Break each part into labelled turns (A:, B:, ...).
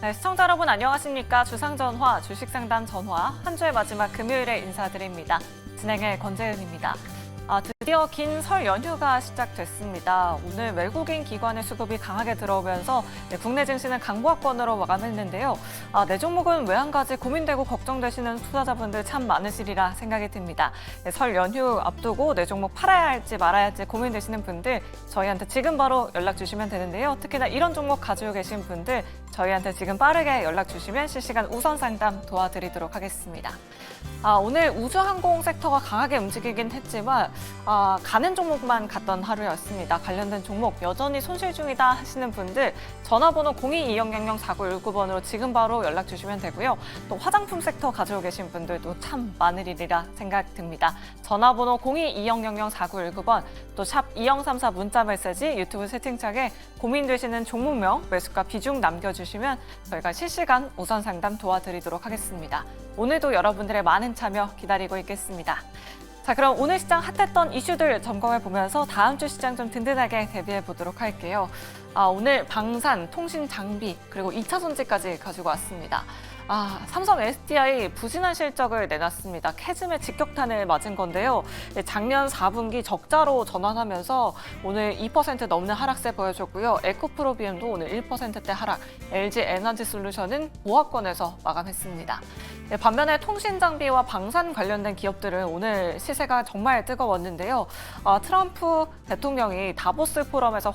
A: 네, 시청자 여러분 안녕하십니까? 주상전화, 주식상담 전화 한 주의 마지막 금요일에 인사드립니다. 진행의 권재은입니다. 드디어 긴 설 연휴가 시작됐습니다. 오늘 외국인 기관의 수급이 강하게 들어오면서 국내 증시는 강보합권으로 마감했는데요. 내 종목은 왜 한 가지 고민되고 걱정되시는 투자자분들 참 많으시리라 생각이 듭니다. 설 연휴 앞두고 내 종목 팔아야 할지 말아야 할지 고민되시는 분들 저희한테 지금 바로 연락 주시면 되는데요. 특히나 이런 종목 가지고 계신 분들 저희한테 지금 빠르게 연락 주시면 실시간 우선 상담 도와드리도록 하겠습니다. 오늘 우주항공 섹터가 강하게 움직이긴 했지만 가는 종목만 갔던 하루였습니다. 관련된 종목 여전히 손실 중이다 하시는 분들 전화번호 0220004919번으로 지금 바로 연락 주시면 되고요. 또 화장품 섹터 가지고 계신 분들도 참 많으리라 생각 듭니다. 전화번호 0220004919번 또 샵 2034 문자 메시지 유튜브 채팅창에 고민되시는 종목명, 매수가 비중 남겨주시면 저희가 실시간 우선 상담 도와드리도록 하겠습니다. 오늘도 여러분들의 많은 참여 기다리고 있겠습니다. 자, 그럼 오늘 시장 핫했던 이슈들 점검해 보면서 다음 주 시장 좀 든든하게 대비해 보도록 할게요. 오늘 방산, 통신 장비, 그리고 2차 전지까지 가지고 왔습니다. 삼성 SDI 부진한 실적을 내놨습니다. 캐즘의 직격탄을 맞은 건데요. 작년 4분기 적자로 전환하면서 오늘 2% 넘는 하락세 보여줬고요. 에코프로비엠도 오늘 1%대 하락, LG 에너지솔루션은 보합권에서 마감했습니다. 반면에 통신 장비와 방산 관련된 기업들은 오늘 시세가 정말 뜨거웠는데요. 트럼프 대통령이 다보스 포럼에서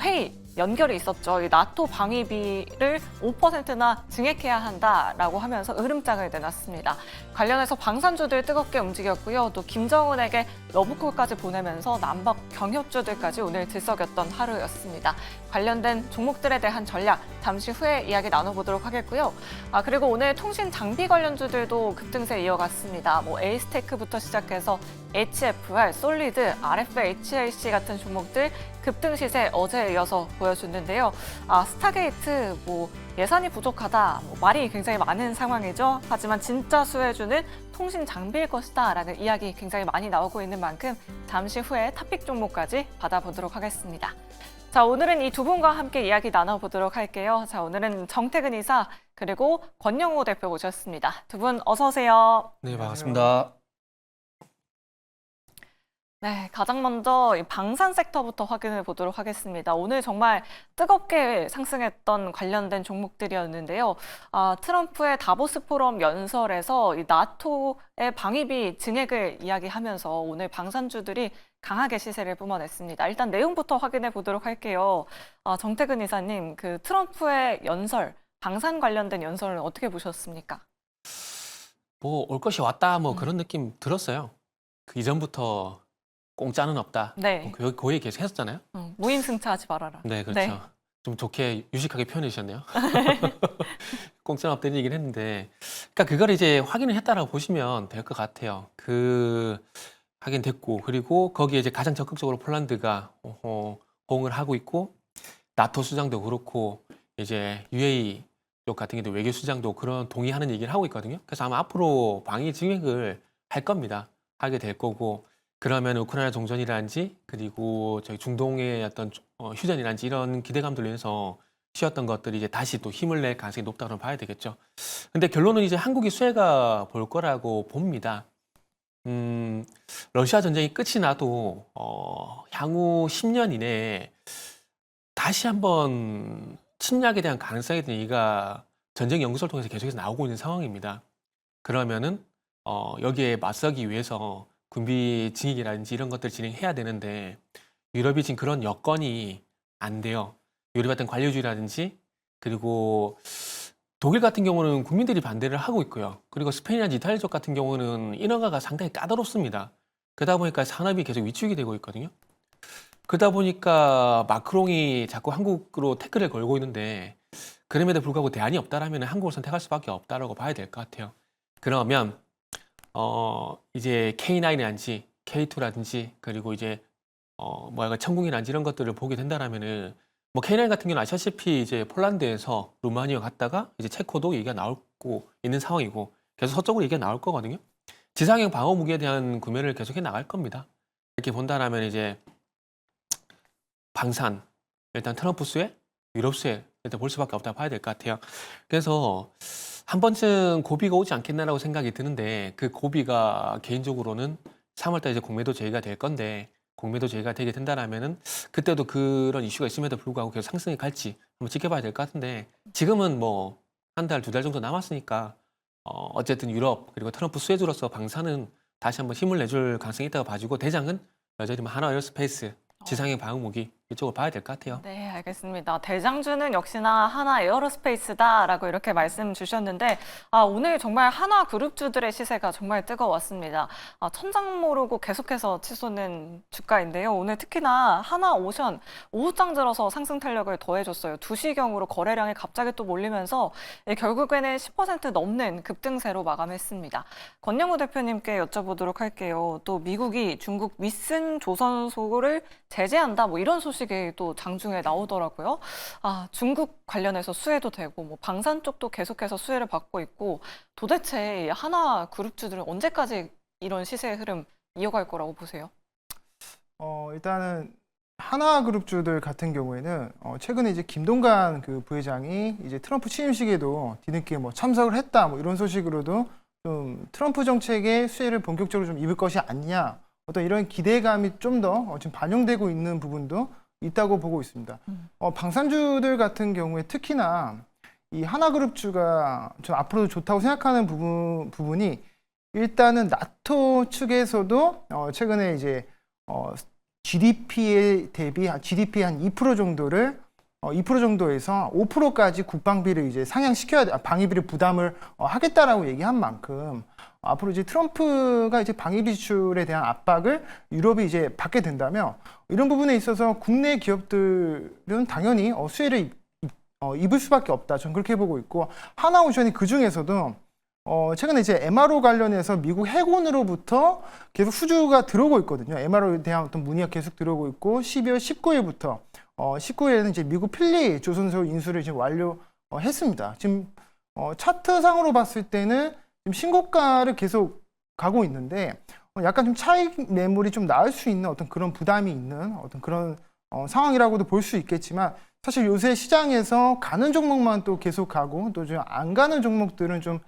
A: 회의 연결이 있었죠. 이 나토 방위비를 5%나 증액해야 한다라고 하면서 으름장을 내놨습니다. 관련해서 방산주들 뜨겁게 움직였고요. 또 김정은에게 러브콜까지 보내면서 남북 경협주들까지 오늘 들썩였던 하루였습니다. 관련된 종목들에 대한 전략 잠시 후에 이야기 나눠보도록 하겠고요. 그리고 오늘 통신 장비 관련주들도 급등세 이어갔습니다. 에이스테크부터 시작해서 HFR, 솔리드, RFHAC 같은 종목들 급등 시세 어제에 이어서 보여줬는데요. 스타게이트 예산이 부족하다 말이 굉장히 많은 상황이죠. 하지만 진짜 수혜주는 통신 장비일 것이다라는 이야기 굉장히 많이 나오고 있는 만큼 잠시 후에 탑픽 종목까지 받아보도록 하겠습니다. 자, 오늘은 이 두 분과 함께 이야기 나눠보도록 할게요. 자, 오늘은 정태근 이사 그리고 권영호 대표 모셨습니다. 두 분 어서 오세요.
B: 네, 반갑습니다.
A: 네, 가장 먼저 이 방산 섹터부터 확인해 보도록 하겠습니다. 오늘 정말 뜨겁게 상승했던 관련된 종목들이었는데요. 트럼프의 다보스 포럼 연설에서 이 나토의 방위비 증액을 이야기하면서 오늘 방산주들이 강하게 시세를 뿜어냈습니다. 일단 내용부터 확인해 보도록 할게요. 정태근 이사님, 그 트럼프의 연설, 방산 관련된 연설을 어떻게 보셨습니까?
B: 올 것이 왔다 그런 느낌 들었어요. 그 이전부터 공짜는 없다.
A: 네.
B: 그 얘기 계속 했었잖아요.
A: 무임승차하지 말아라.
B: 네, 그렇죠.
A: 네.
B: 좀 좋게 유식하게 표현해 주셨네요. 공짜는 없다는 얘기를 했는데, 그러니까 그걸 이제 확인을 했다라고 보시면 될 것 같아요. 확인됐고, 그리고 거기에 이제 가장 적극적으로 폴란드가 호응을 하고 있고, 나토 수장도 그렇고, 이제 UAE 쪽 같은 경우도 외교 수장도 그런 동의하는 얘기를 하고 있거든요. 그래서 아마 앞으로 방위 증액을 할 겁니다. 하게 될 거고, 그러면 우크라이나 종전이라든지 그리고 저희 중동의 어떤 휴전이라든지 이런 기대감들로 인해서 쉬었던 것들이 이제 다시 또 힘을 낼 가능성이 높다고 봐야 되겠죠. 근데 결론은 이제 한국이 수혜가 볼 거라고 봅니다. 러시아 전쟁이 끝이 나도 향후 10년 이내에 다시 한번 침략에 대한 가능성에 대한 얘기가 전쟁 연구소를 통해서 계속해서 나오고 있는 상황입니다. 그러면은 여기에 맞서기 위해서 군비 증액이라든지 이런 것들을 진행해야 되는데 유럽이 지금 그런 여건이 안 돼요. 유럽 같은 관료주의라든지 그리고 독일 같은 경우는 국민들이 반대를 하고 있고요. 그리고 스페인이나 이탈리아 쪽 같은 경우는 인허가가 상당히 까다롭습니다. 그러다 보니까 산업이 계속 위축이 되고 있거든요. 그러다 보니까 마크롱이 자꾸 한국으로 태클을 걸고 있는데 그럼에도 불구하고 대안이 없다라면 한국을 선택할 수밖에 없다라고 봐야 될 것 같아요. 그러면 이제 K9이라든지 K2라든지 그리고 이제 천궁이라든지 이런 것들을 보게 된다라면은 K9 같은 경우는 아시다시피 이제 폴란드에서 루마니아 갔다가 이제 체코도 얘기가 나오고 있는 상황이고 계속 서쪽으로 얘기가 나올 거거든요. 지상형 방어 무기에 대한 구매를 계속해 나갈 겁니다. 이렇게 본다라면 이제 방산 일단 트럼프 수혜, 유럽 수혜 일단 볼 수밖에 없다고 봐야 될 것 같아요. 그래서 한 번쯤 고비가 오지 않겠나라고 생각이 드는데 그 고비가 개인적으로는 3월달 이제 공매도 제의가 될 건데 공매도 제의가 되게 된다라면은 그때도 그런 이슈가 있음에도 불구하고 계속 상승이 갈지 한번 지켜봐야 될 것 같은데 지금은 뭐 한 달, 두 달 정도 남았으니까 어쨌든 유럽 그리고 트럼프 수혜주로서 방사는 다시 한번 힘을 내줄 가능성이 있다고 봐주고 대장은 여전히 뭐 하나 에어로스페이스 지상행 방어무기 이쪽을 봐야 될 것 같아요.
A: 네, 알겠습니다. 대장주는 역시나 하나 에어로스페이스다라고 이렇게 말씀 주셨는데, 오늘 정말 하나 그룹주들의 시세가 정말 뜨거웠습니다. 천장 모르고 계속해서 치솟는 주가인데요. 오늘 특히나 하나 오션 오후장 들어서 상승 탄력을 더해줬어요. 2시경으로 거래량이 갑자기 또 몰리면서 결국에는 10% 넘는 급등세로 마감했습니다. 권영우 대표님께 여쭤보도록 할게요. 또 미국이 중국 윗슨 조선소를 제재한다, 뭐 이런 소식이 또 장중에 나오더라고요. 중국 관련해서 수혜도 되고, 뭐 방산 쪽도 계속해서 수혜를 받고 있고, 도대체 이 하나 그룹주들은 언제까지 이런 시세 흐름 이어갈 거라고 보세요?
C: 일단은 하나그룹주들 같은 경우에는 최근에 이제 김동관 그 부회장이 이제 트럼프 취임식에도 뒤늦게 뭐 참석을 했다 뭐 이런 소식으로도 좀 트럼프 정책의 수혜를 본격적으로 좀 입을 것이 아니냐 어떤 이런 기대감이 좀 더 지금 반영되고 있는 부분도 있다고 보고 있습니다. 방산주들 같은 경우에 특히나 이 하나그룹주가 좀 앞으로도 좋다고 생각하는 부분이 일단은 나토 측에서도 최근에 이제 GDP에 대비 GDP 한 2% 정도를 2% 정도에서 5%까지 국방비를 이제 상향시켜야 돼, 방위비를 부담을 하겠다라고 얘기한 만큼 앞으로 이제 트럼프가 이제 방위비 지출에 대한 압박을 유럽이 이제 받게 된다면 이런 부분에 있어서 국내 기업들은 당연히 수혜를 입을 수밖에 없다. 저는 그렇게 보고 있고 하나오션이 그 중에서도 최근에 이제 MRO 관련해서 미국 해군으로부터 계속 수주가 들어오고 있거든요. MRO에 대한 어떤 문의가 계속 들어오고 있고 12월 19일부터 19일에는 이제 미국 필리 조선소 인수를 지금 완료했습니다. 지금 차트상으로 봤을 때는 지금 신고가를 계속 가고 있는데 약간 좀 차익 매물이 좀 나을 수 있는 어떤 그런 부담이 있는 어떤 그런 상황이라고도 볼 수 있겠지만 사실 요새 시장에서 가는 종목만 또 계속 가고 또 좀 안 가는 종목들은 좀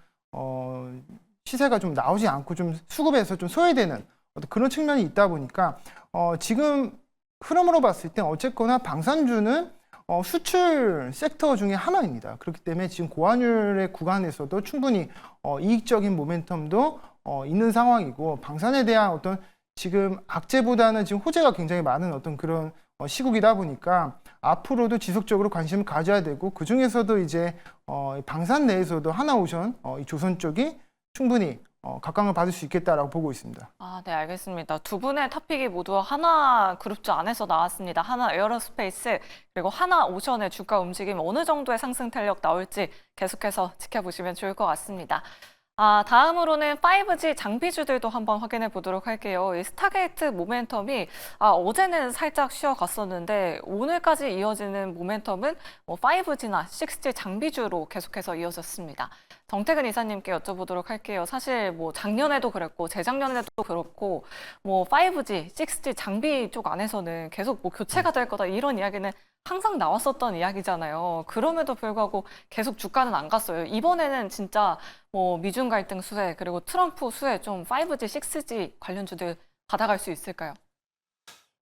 C: 시세가 좀 나오지 않고 좀 수급에서 좀 소외되는 어떤 그런 측면이 있다 보니까 지금 흐름으로 봤을 때 어쨌거나 방산주는 수출 섹터 중에 하나입니다. 그렇기 때문에 지금 고환율의 구간에서도 충분히 이익적인 모멘텀도 있는 상황이고 방산에 대한 어떤 지금 악재보다는 지금 호재가 굉장히 많은 어떤 그런 시국이다 보니까 앞으로도 지속적으로 관심을 가져야 되고 그 중에서도 이제 방산 내에서도 하나오션 이 조선 쪽이 충분히 각광을 받을 수 있겠다라고 보고 있습니다.
A: 네, 알겠습니다. 두 분의 토픽이 모두 하나 그룹주 안에서 나왔습니다. 하나 에어로스페이스 그리고 하나 오션의 주가 움직임 어느 정도의 상승 탄력 나올지 계속해서 지켜보시면 좋을 것 같습니다. 다음으로는 5G 장비주들도 한번 확인해 보도록 할게요. 이 스타게이트 모멘텀이 어제는 살짝 쉬어갔었는데 오늘까지 이어지는 모멘텀은 5G나 6G 장비주로 계속해서 이어졌습니다. 정태근 이사님께 여쭤보도록 할게요. 사실 뭐 작년에도 그랬고 재작년에도 그렇고 뭐 5G, 6G 장비 쪽 안에서는 계속 뭐 교체가 될 거다 이런 이야기는 항상 나왔었던 이야기잖아요. 그럼에도 불구하고 계속 주가는 안 갔어요. 이번에는 진짜 뭐 미중 갈등 수혜 그리고 트럼프 수혜 좀 5G, 6G 관련주들 받아갈 수 있을까요?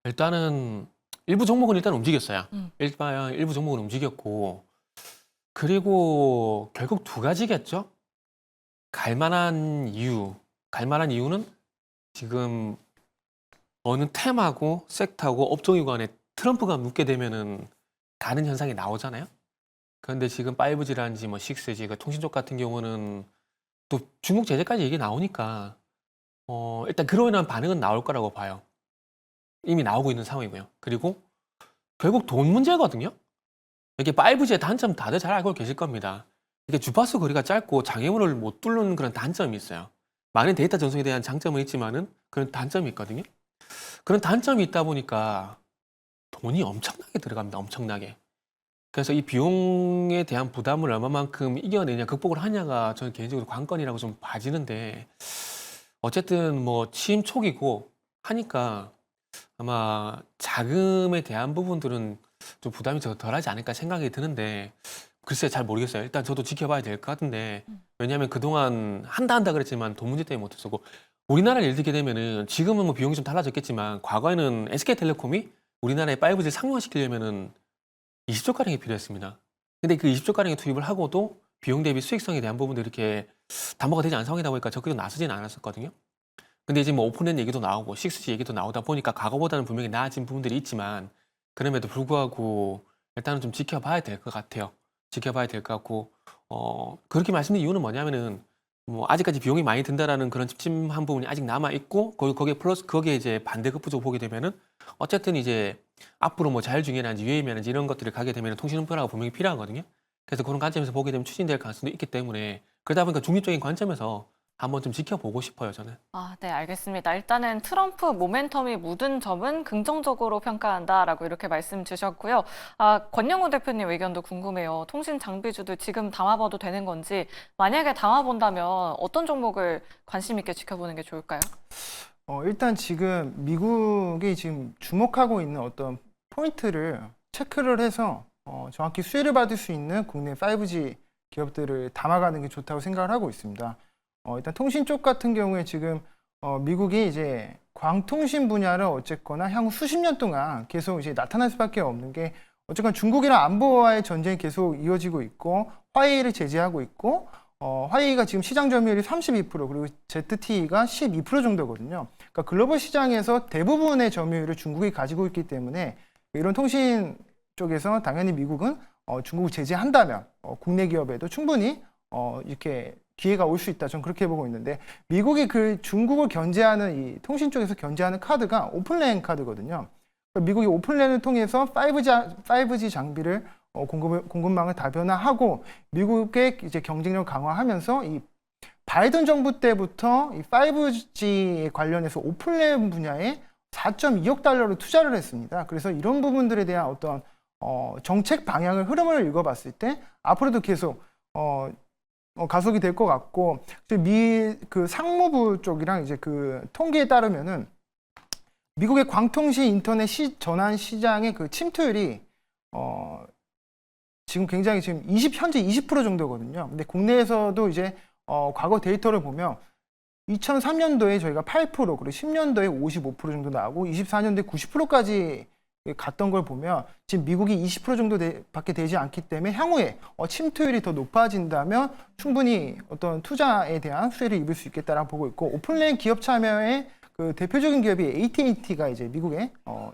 B: 일단은 일부 종목은 일단 움직였어요. 일부 종목은 움직였고 그리고 결국 두 가지겠죠. 갈만한 이유는 지금 어느 테마고 섹터고 업종이고 안에 트럼프가 묻게 되면은 가는 현상이 나오잖아요. 그런데 지금 5G라든지 뭐 6G, 그 통신 쪽 같은 경우는 또 중국 제재까지 얘기 나오니까 일단 그로 인한 반응은 나올 거라고 봐요. 이미 나오고 있는 상황이고요. 그리고 결국 돈 문제거든요. 이게 5G의 단점 다들 잘 알고 계실 겁니다. 이게 주파수 거리가 짧고 장애물을 못 뚫는 그런 단점이 있어요. 많은 데이터 전송에 대한 장점은 있지만은 그런 단점이 있거든요. 그런 단점이 있다 보니까 돈이 엄청나게 들어갑니다. 엄청나게. 그래서 이 비용에 대한 부담을 얼마만큼 이겨내냐, 극복을 하냐가 저는 개인적으로 관건이라고 좀 봐지는데 어쨌든 뭐 취임 초기고 하니까 아마 자금에 대한 부분들은 좀 부담이 더 덜하지 않을까 생각이 드는데 글쎄 잘 모르겠어요. 일단 저도 지켜봐야 될 것 같은데 왜냐하면 그동안 한다 그랬지만 돈 문제 때문에 못했었고 우리나라를 예를 들게 되면은 지금은 뭐 비용이 좀 달라졌겠지만 과거에는 SK텔레콤이 우리나라에 5G 상용화시키려면은 20조 가량이 필요했습니다. 근데 그 20조 가량의 투입을 하고도 비용 대비 수익성에 대한 부분도 이렇게 담보가 되지 않은 상황이다 보니까 적극적으로 나서지는 않았었거든요. 근데 이제 뭐 오픈랜 얘기도 나오고 6G 얘기도 나오다 보니까 과거보다는 분명히 나아진 부분들이 있지만 그럼에도 불구하고 일단은 좀 지켜봐야 될 것 같아요. 지켜봐야 될 것 같고 그렇게 말씀드린 이유는 뭐냐면은 뭐 아직까지 비용이 많이 든다라는 그런 찜찜한 부분이 아직 남아 있고 거기에 플러스 거기에 이제 반대급부적으로 보게 되면은 어쨌든 이제 앞으로 뭐 자율주행이라든지 UAM이라든지 이런 것들을 가게 되면 통신 인프라가 분명히 필요하거든요. 그래서 그런 관점에서 보게 되면 추진될 가능성도 있기 때문에 그러다 보니까 중립적인 관점에서 한번 좀 지켜보고 싶어요, 저는.
A: 아, 네, 알겠습니다. 일단은 트럼프 모멘텀이 묻은 점은 긍정적으로 평가한다라고 이렇게 말씀 주셨고요. 아, 권영우 대표님 의견도 궁금해요. 통신 장비주들 지금 담아봐도 되는 건지, 만약에 담아본다면 어떤 종목을 관심 있게 지켜보는 게 좋을까요?
C: 일단 지금 미국이 지금 주목하고 있는 어떤 포인트를 체크를 해서 정확히 수혜를 받을 수 있는 국내 5G 기업들을 담아가는 게 좋다고 생각을 하고 있습니다. 일단 통신 쪽 같은 경우에 지금 미국이 이제 광통신 분야를 어쨌거나 향후 수십 년 동안 계속 이제 나타날 수밖에 없는 게 어쨌건 중국이랑 안보와의 전쟁이 계속 이어지고 있고 화웨이를 제재하고 있고 화웨이가 지금 시장 점유율이 32% 그리고 ZTE가 12% 정도거든요. 그러니까 글로벌 시장에서 대부분의 점유율을 중국이 가지고 있기 때문에 이런 통신 쪽에서 당연히 미국은 중국을 제재한다면 국내 기업에도 충분히 이렇게 기회가 올 수 있다. 저는 그렇게 보고 있는데 미국이 그 중국을 견제하는 이 통신 쪽에서 견제하는 카드가 오픈랜 카드거든요. 미국이 오픈랜을 통해서 5G 장비를 공급망을 다변화하고 미국의 이제 경쟁력을 강화하면서 이 바이든 정부 때부터 이 5G 관련해서 오픈랜 분야에 4.2억 달러를 투자를 했습니다. 그래서 이런 부분들에 대한 어떤 정책 방향을 흐름을 읽어봤을 때 앞으로도 계속 가속이 될 것 같고 그 상무부 쪽이랑 이제 그 통계에 따르면은 미국의 광통신 인터넷 전환 시장의 그 침투율이 지금 굉장히 지금 현재 20% 정도거든요. 근데 국내에서도 이제 과거 데이터를 보면 2003년도에 저희가 8% 그리고 10년도에 55% 정도 나오고 24년도에 90%까지 갔던 걸 보면 지금 미국이 20% 정도 밖에 되지 않기 때문에 향후에 침투율이 더 높아진다면 충분히 어떤 투자에 대한 수혜를 입을 수 있겠다라고 보고 있고 오픈랜 기업 참여의 그 대표적인 기업이 AT&T가 이제 미국의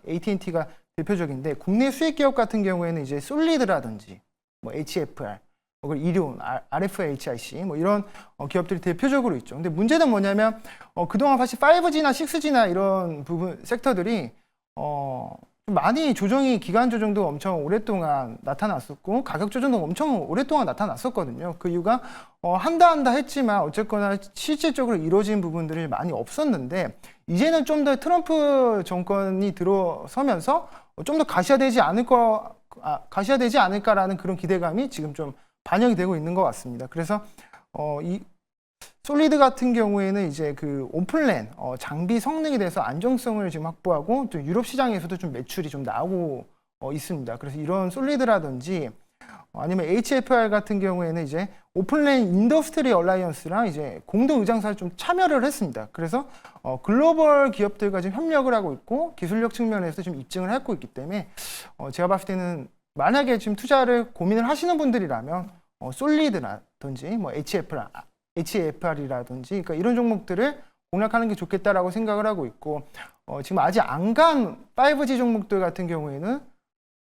C: AT&T가 대표적인데 국내 수익 기업 같은 경우에는 이제 솔리드라든지 뭐 HFR 그리고 이리온, RFHIC 뭐 이런 기업들이 대표적으로 있죠. 근데 문제는 뭐냐면 그동안 사실 5G나 6G나 이런 부분 섹터들이 좀 많이 기간 조정도 엄청 오랫동안 나타났었고 가격 조정도 엄청 오랫동안 나타났었거든요. 그 이유가 한다 했지만 어쨌거나 실질적으로 이루어진 부분들이 많이 없었는데 이제는 좀 더 트럼프 정권이 들어서면서 좀 더 가시화되지 않을까라는 그런 기대감이 지금 좀 반영이 되고 있는 것 같습니다. 그래서 이 솔리드 같은 경우에는 이제 그 오픈랜 장비 성능에 대해서 안정성을 지금 확보하고 또 유럽 시장에서도 좀 매출이 좀 나오고 있습니다. 그래서 이런 솔리드라든지 아니면 HFR 같은 경우에는 이제 오픈랜 인더스트리 얼라이언스랑 이제 공동 의장사를 좀 참여를 했습니다. 그래서 글로벌 기업들과 지금 협력을 하고 있고 기술력 측면에서 좀 입증을 하고 있기 때문에 제가 봤을 때는 만약에 지금 투자를 고민을 하시는 분들이라면 솔리드라든지 뭐 HFR이라든지 그러니까 이런 종목들을 공략하는 게 좋겠다라고 생각을 하고 있고 지금 아직 안 간 5G 종목들 같은 경우에는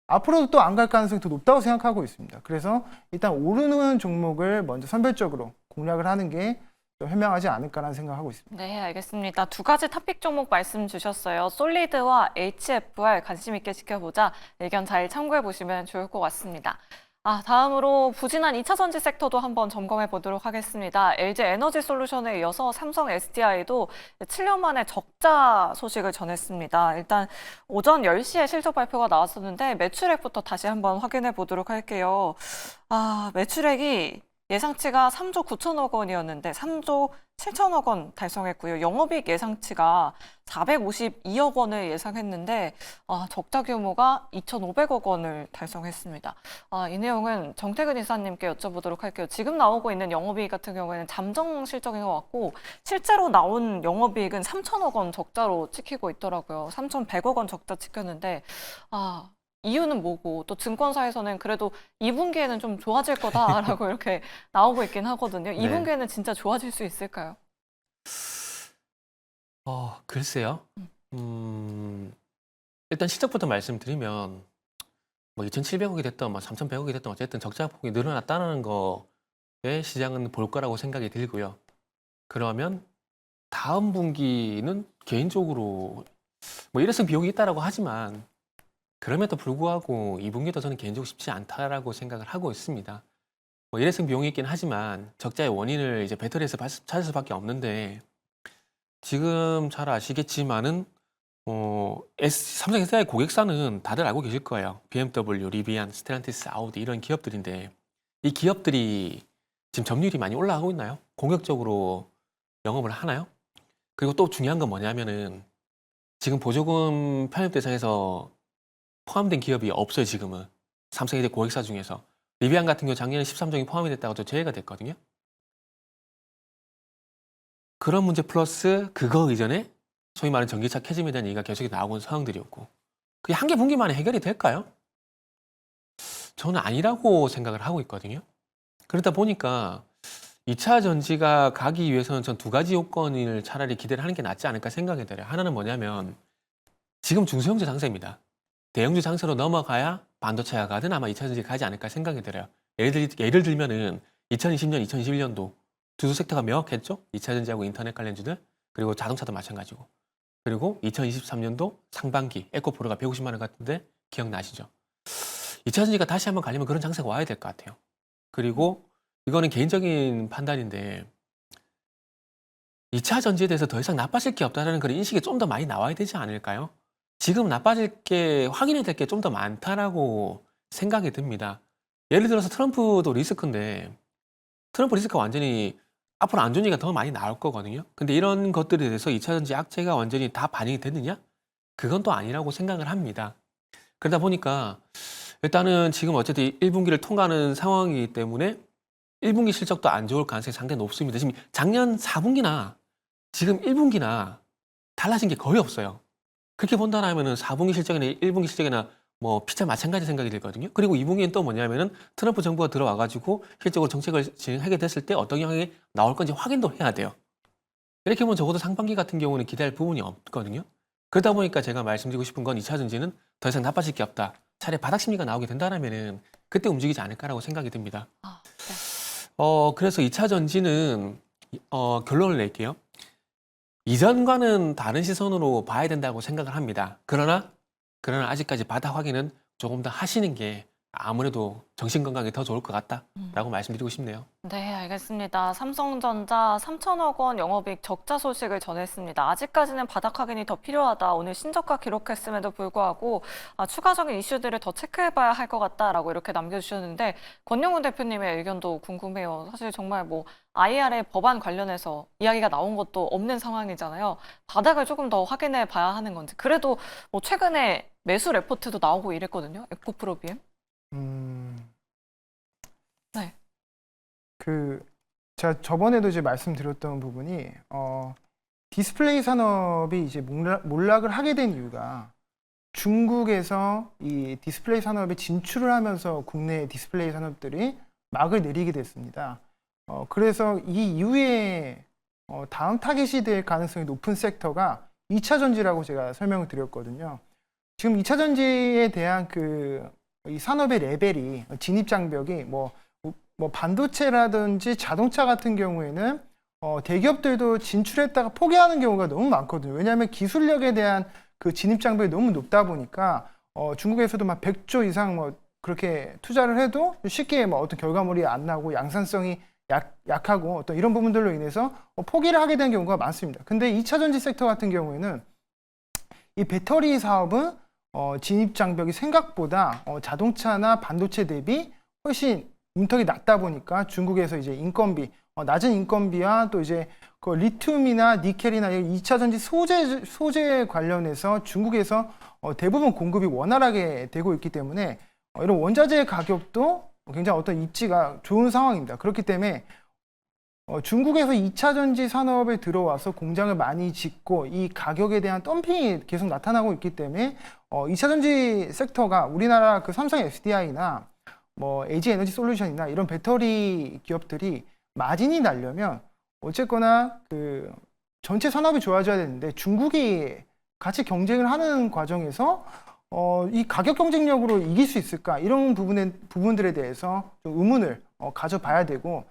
C: 앞으로도 또 안 갈 가능성이 더 높다고 생각하고 있습니다. 그래서 일단 오르는 종목을 먼저 선별적으로 공략을 하는 게 좀 현명하지 않을까라는 생각을 하고 있습니다.
A: 네, 알겠습니다. 두 가지 토픽 종목 말씀 주셨어요. 솔리드와 HFR 관심 있게 지켜보자. 의견 잘 참고해 보시면 좋을 것 같습니다. 다음으로 부진한 2차 전지 섹터도 한번 점검해 보도록 하겠습니다. LG 에너지 솔루션에 이어서 삼성 SDI도 7년 만에 적자 소식을 전했습니다. 일단 오전 10시에 실적 발표가 나왔었는데 매출액부터 다시 한번 확인해 보도록 할게요. 매출액이 예상치가 3조 9천억 원이었는데 3조 7천억 원 달성했고요. 영업이익 예상치가 452억 원을 예상했는데 적자 규모가 2,500억 원을 달성했습니다. 이 내용은 정태근 이사님께 여쭤보도록 할게요. 지금 나오고 있는 영업이익 같은 경우에는 잠정 실적인 것 같고 실제로 나온 영업이익은 3천억 원 적자로 찍히고 있더라고요. 3,100억 원 적자 찍혔는데 이유는 뭐고 또 증권사에서는 그래도 2분기에는 좀 좋아질 거다라고 이렇게 나오고 있긴 하거든요. 2분기에는 진짜 좋아질 수 있을까요?
B: 글쎄요. 일단 실적부터 말씀드리면 뭐 2,700억이 됐던 뭐 3,100억이 됐던 어쨌든 적자 폭이 늘어났다는 거에 시장은 볼 거라고 생각이 들고요. 그러면 다음 분기는 개인적으로 뭐 일회성 비용이 있다라고 하지만 그럼에도 불구하고 2분기도 저는 개인적으로 쉽지 않다라고 생각을 하고 있습니다. 뭐 일회성 비용이 있긴 하지만 적자의 원인을 이제 배터리에서 찾을 수밖에 없는데 지금 잘 아시겠지만은 삼성 SDI 고객사는 다들 알고 계실 거예요. BMW, 리비안, 스텔란티스, 아우디 이런 기업들인데 이 기업들이 지금 점유율이 많이 올라가고 있나요? 공격적으로 영업을 하나요? 그리고 또 중요한 건 뭐냐면은 지금 보조금 편입 대상에서 포함된 기업이 없어요. 지금은 삼성 SDI 고객사 중에서 리비안 같은 경우 작년에 13종이 포함이 됐다가 또 제외가 됐거든요. 그런 문제 플러스 그거 이전에 소위 말하는 전기차 캐즘에 대한 얘기가 계속 나오고 있는 상황들이었고 그게 한 개 분기 만에 해결이 될까요? 저는 아니라고 생각을 하고 있거든요. 그러다 보니까 2차 전지가 가기 위해서는 전 두 가지 요건을 차라리 기대를 하는 게 낫지 않을까 생각이 들어요. 하나는 뭐냐면 지금 중소형주 장세입니다. 대형주 장세로 넘어가야 반도체가 가든 아마 2차 전지가 가지 않을까 생각이 들어요. 예를 들면은 2020년, 2021년도 두 섹터가 명확했죠? 2차 전지하고 인터넷 관련주들 그리고 자동차도 마찬가지고 그리고 2023년도 상반기 에코프로가 150만 원 같은데 기억나시죠? 2차 전지가 다시 한번 가려면 그런 장세가 와야 될 것 같아요. 그리고 이거는 개인적인 판단인데 2차 전지에 대해서 더 이상 나빠질 게 없다는 그런 인식이 좀 더 많이 나와야 되지 않을까요? 지금 나빠질 게 확인이 될 게 좀 더 많다라고 생각이 듭니다. 예를 들어서 트럼프도 리스크인데 트럼프 리스크가 완전히 앞으로 안 좋은 얘기가 더 많이 나올 거거든요. 근데 이런 것들에 대해서 2차 전지 악재가 완전히 다 반영이 됐느냐? 그건 또 아니라고 생각을 합니다. 그러다 보니까 일단은 지금 어쨌든 1분기를 통과하는 상황이기 때문에 1분기 실적도 안 좋을 가능성이 상당히 높습니다. 지금 작년 4분기나 지금 1분기나 달라진 게 거의 없어요. 그렇게 본다면 4분기 실적이나 1분기 실적이나 뭐 피차 마찬가지 생각이 들거든요. 그리고 2분기는 또 뭐냐면은 트럼프 정부가 들어와가지고 실적으로 정책을 진행하게 됐을 때 어떤 영향이 나올 건지 확인도 해야 돼요. 이렇게 보면 적어도 상반기 같은 경우는 기대할 부분이 없거든요. 그러다 보니까 제가 말씀드리고 싶은 건 2차 전지는 더 이상 나빠질 게 없다. 차라리 바닥 심리가 나오게 된다면은 그때 움직이지 않을까라고 생각이 듭니다. 네. 그래서 2차 전지는 결론을 낼게요. 이전과는 다른 시선으로 봐야 된다고 생각을 합니다. 그러나 아직까지 바닥 확인은 조금 더 하시는 게 아무래도 정신 건강에 더 좋을 것 같다라고 말씀드리고 싶네요.
A: 네, 알겠습니다. 삼성전자 3천억 원 영업이익 적자 소식을 전했습니다. 아직까지는 바닥 확인이 더 필요하다. 오늘 신저가 기록했음에도 불구하고 추가적인 이슈들을 더 체크해봐야 할 것 같다라고 이렇게 남겨주셨는데 권영훈 대표님의 의견도 궁금해요. 사실 정말 뭐 IRA 법안 관련해서 이야기가 나온 것도 없는 상황이잖아요. 바닥을 조금 더 확인해 봐야 하는 건지. 그래도 뭐 최근에 매수 레포트도 나오고 이랬거든요. 에코프로비엠. 네.
C: 제가 저번에도 이제 말씀드렸던 부분이 디스플레이 산업이 이제 몰락을 하게 된 이유가 중국에서 이 디스플레이 산업에 진출을 하면서 국내 디스플레이 산업들이 막을 내리게 됐습니다. 그래서 이 이후에 다음 타겟이 될 가능성이 높은 섹터가 2차 전지라고 제가 설명을 드렸거든요. 지금 2차 전지에 대한 이 산업의 레벨이 진입 장벽이 뭐 반도체라든지 자동차 같은 경우에는 대기업들도 진출했다가 포기하는 경우가 너무 많거든요. 왜냐하면 기술력에 대한 그 진입 장벽이 너무 높다 보니까 중국에서도 막 100조 이상 뭐 그렇게 투자를 해도 쉽게 뭐 어떤 결과물이 안 나고 양산성이 약하고 어떤 이런 부분들로 인해서 포기를 하게 되는 경우가 많습니다. 근데 2차 전지 섹터 같은 경우에는 이 배터리 사업은 진입 장벽이 생각보다 자동차나 반도체 대비 훨씬 문턱이 낮다 보니까 중국에서 이제 인건비, 낮은 인건비와 또 이제 그 리튬이나 니켈이나 2차 전지 소재 관련해서 중국에서 대부분 공급이 원활하게 되고 있기 때문에 이런 원자재 가격도 굉장히 어떤 입지가 좋은 상황입니다. 그렇기 때문에 중국에서 2차 전지 산업에 들어와서 공장을 많이 짓고 이 가격에 대한 덤핑이 계속 나타나고 있기 때문에 2차 전지 섹터가 우리나라 그 삼성 SDI나 뭐 LG 에너지 솔루션이나 이런 배터리 기업들이 마진이 나려면 어쨌거나 그 전체 산업이 좋아져야 되는데 중국이 같이 경쟁을 하는 과정에서 이 가격 경쟁력으로 이길 수 있을까 이런 부분들에 대해서 좀 의문을 가져봐야 되고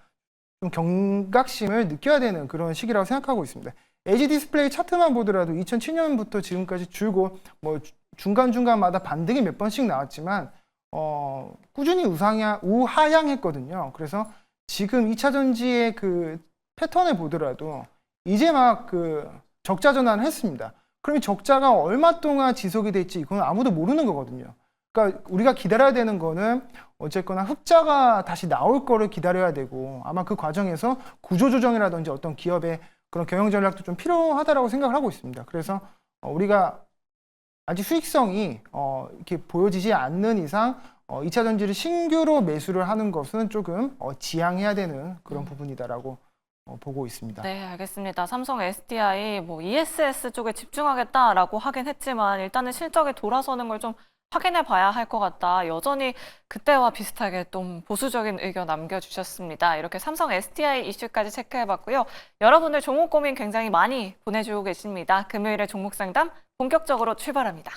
C: 좀 경각심을 느껴야 되는 그런 시기라고 생각하고 있습니다. LG 디스플레이 차트만 보더라도 2007년부터 지금까지 줄고 뭐 중간중간마다 반등이 몇 번씩 나왔지만 꾸준히 우하향했거든요. 그래서 지금 2차 전지의 그 패턴을 보더라도 이제 막 그 적자 전환을 했습니다. 그럼 이 적자가 얼마 동안 지속이 될지 이건 아무도 모르는 거거든요. 그러니까 우리가 기다려야 되는 거는 어쨌거나 흑자가 다시 나올 거를 기다려야 되고 아마 그 과정에서 구조조정이라든지 어떤 기업의 그런 경영 전략도 좀 필요하다라고 생각을 하고 있습니다. 그래서 우리가 아직 수익성이 이렇게 보여지지 않는 이상 2차 전지를 신규로 매수를 하는 것은 조금 지양해야 되는 그런 부분이다라고 보고 있습니다.
A: 네, 알겠습니다. 삼성 SDI 뭐 ESS 쪽에 집중하겠다라고 하긴 했지만 일단은 실적이 돌아서는 걸 좀 확인해 봐야 할 것 같다. 여전히 그때와 비슷하게 좀 보수적인 의견 남겨주셨습니다. 이렇게 삼성 SDI 이슈까지 체크해봤고요. 여러분들 종목 고민 굉장히 많이 보내주고 계십니다. 금요일에 종목 상담 본격적으로 출발합니다.